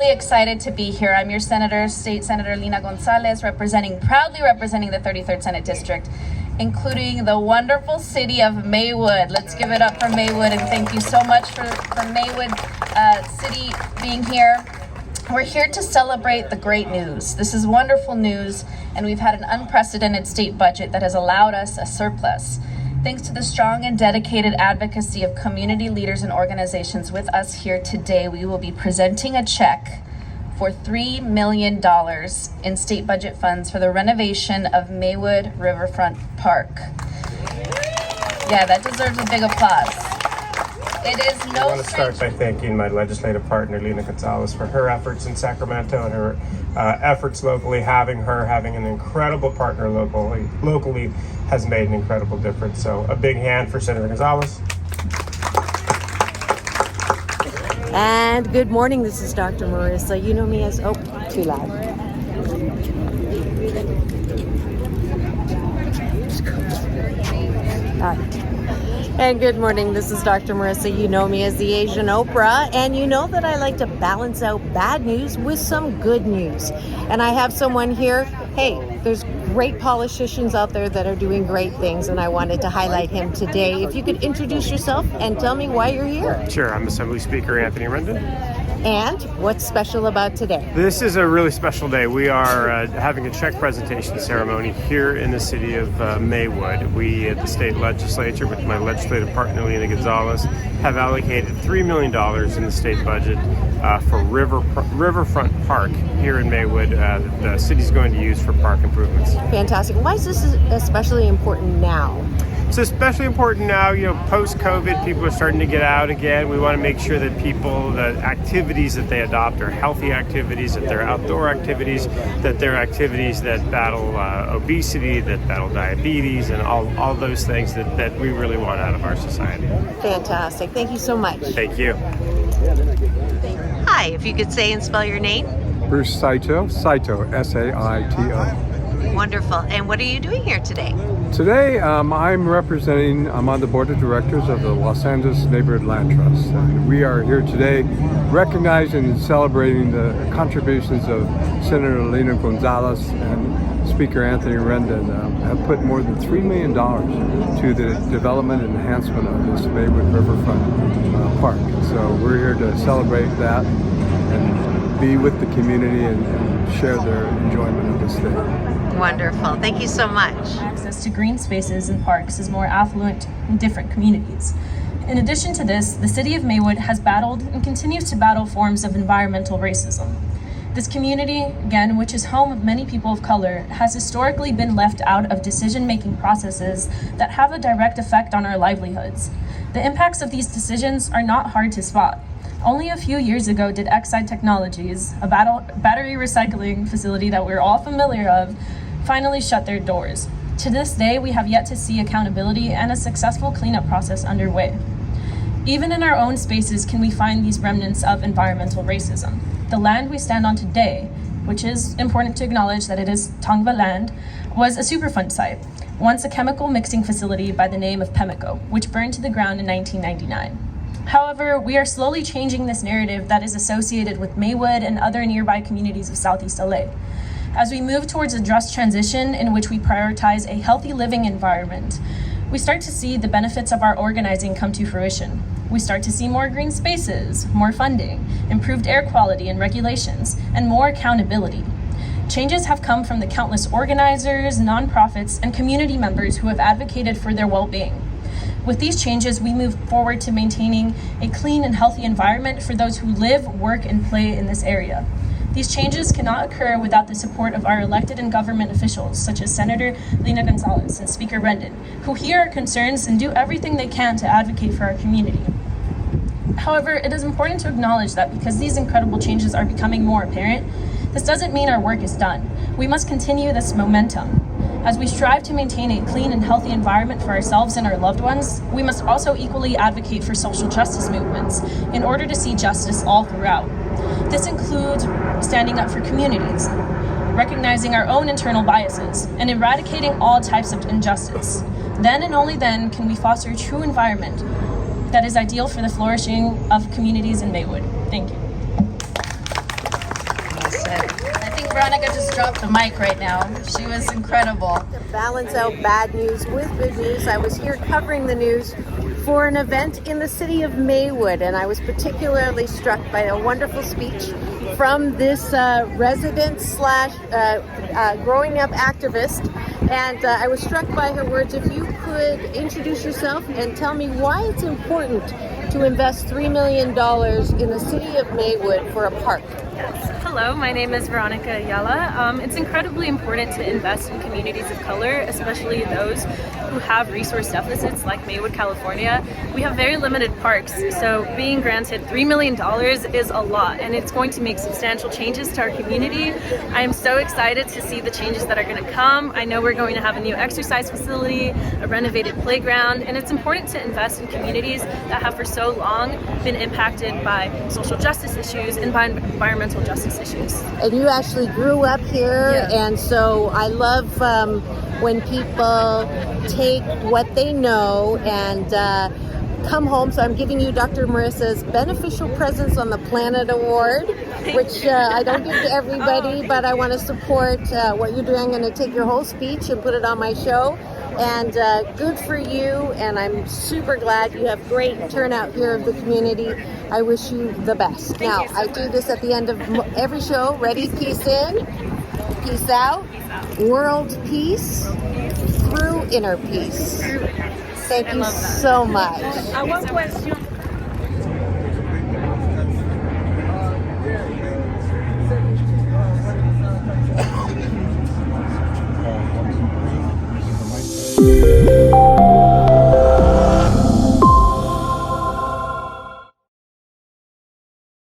Really excited to be here. I'm your Senator, State Senator Lena Gonzalez, proudly representing the 33rd Senate District, including the wonderful city of Maywood. Let's give it up for Maywood, and thank you so much for Maywood City being here. We're here to celebrate the great news. This is wonderful news, and we've had an unprecedented state budget that has allowed us a surplus. Thanks to the strong and dedicated advocacy of community leaders and organizations with us here today, we will be presenting a check for $3 million in state budget funds for the renovation of Maywood Riverfront Park. Yeah, that deserves a big applause. It is no I want to start by thanking my legislative partner, Lena Gonzalez, for her efforts in Sacramento and her efforts locally. Having an incredible partner locally has made an incredible difference. So a big hand for Senator Gonzalez. And good morning, this is Dr. Marissa. You know me as, too loud. And good morning, this is Dr. Marissa. You know me as the Asian Oprah, and you know that I like to balance out bad news with some good news. And I have someone here, there's great politicians out there that are doing great things, and I wanted to highlight him today. If you could introduce yourself and tell me why you're here. Sure, I'm Assembly Speaker Anthony Rendon. And what's special about today? This is a really special day. We are having a check presentation ceremony here in the city of Maywood. We at the state legislature, with my legislative partner Lena Gonzalez, have allocated $3 million in the state budget for Riverfront Park here in Maywood. The city's going to use for park improvements. Fantastic. Why is this especially important now? It's especially important now, post-COVID, people are starting to get out again. We want to make sure that the activities that they adopt are healthy activities, that they're outdoor activities, that they're activities that battle obesity, that battle diabetes, and all those things that we really want out of our society. Fantastic. Thank you so much. Thank you. Hi, if you could say and spell your name. Bruce Saito, S-A-I-T-O. Wonderful. And what are you doing here today? Today, I'm on the board of directors of the Los Angeles Neighborhood Land Trust. And we are here today recognizing and celebrating the contributions of Senator Lena Gonzalez and Speaker Anthony Rendon have put more than $3 million to the development and enhancement of this Maywood Riverfront Park. So we're here to celebrate that and be with the community and share their enjoyment of this day. Wonderful. Thank you so much. Access to green spaces and parks is more affluent in different communities. In addition to this, the city of Maywood has battled and continues to battle forms of environmental racism. This community, again, which is home of many people of color, has historically been left out of decision-making processes that have a direct effect on our livelihoods. The impacts of these decisions are not hard to spot. Only a few years ago did Exide Technologies, a battery recycling facility that we're all familiar of, finally shut their doors. To this day, we have yet to see accountability and a successful cleanup process underway. Even in our own spaces can we find these remnants of environmental racism. The land we stand on today, which is important to acknowledge that it is Tongva land, was a Superfund site, once a chemical mixing facility by the name of Pemico, which burned to the ground in 1999. However, we are slowly changing this narrative that is associated with Maywood and other nearby communities of Southeast LA. As we move towards a just transition in which we prioritize a healthy living environment, we start to see the benefits of our organizing come to fruition. We start to see more green spaces, more funding, improved air quality and regulations, and more accountability. Changes have come from the countless organizers, nonprofits, and community members who have advocated for their well-being. With these changes, we move forward to maintaining a clean and healthy environment for those who live, work, and play in this area. These changes cannot occur without the support of our elected and government officials, such as Senator Lena Gonzalez and Speaker Rendon, who hear our concerns and do everything they can to advocate for our community. However, it is important to acknowledge that because these incredible changes are becoming more apparent, this doesn't mean our work is done. We must continue this momentum. As we strive to maintain a clean and healthy environment for ourselves and our loved ones, we must also equally advocate for social justice movements in order to see justice all throughout. This includes standing up for communities, recognizing our own internal biases, and eradicating all types of injustice. Then and only then can we foster a true environment that is ideal for the flourishing of communities in Maywood. Thank you. I think Veronica just dropped the mic right now. She was incredible. To balance out bad news with good news, I was here covering the news for an event in the city of Maywood, and I was particularly struck by a wonderful speech from this resident slash growing up activist. And I was struck by her words. If you could introduce yourself and tell me why it's important to invest $3 million in the city of Maywood for a park. Hello, my name is Veronica Ayala. It's incredibly important to invest in communities of color, especially those who have resource deficits like Maywood, California. We have very limited parks, so being granted $3 million is a lot, and it's going to make substantial changes to our community. I am so excited to see the changes that are going to come. I know we're going to have a new exercise facility, a renovated playground, and it's important to invest in communities that have for so long been impacted by social justice issues and by environmental justice issues. And you actually grew up here, and so I love when people take what they know and come home. So I'm giving you Dr. Marissa's Beneficial Presence on the Planet Award, which I don't give to everybody, but I want to support what you're doing. I'm going to take your whole speech and put it on my show. And good for you, and I'm super glad you have great turnout here of the community. I wish you the best. Now, I do this at the end of every show. Ready? Peace in, peace out, world peace through inner peace. Thank you so much. One question.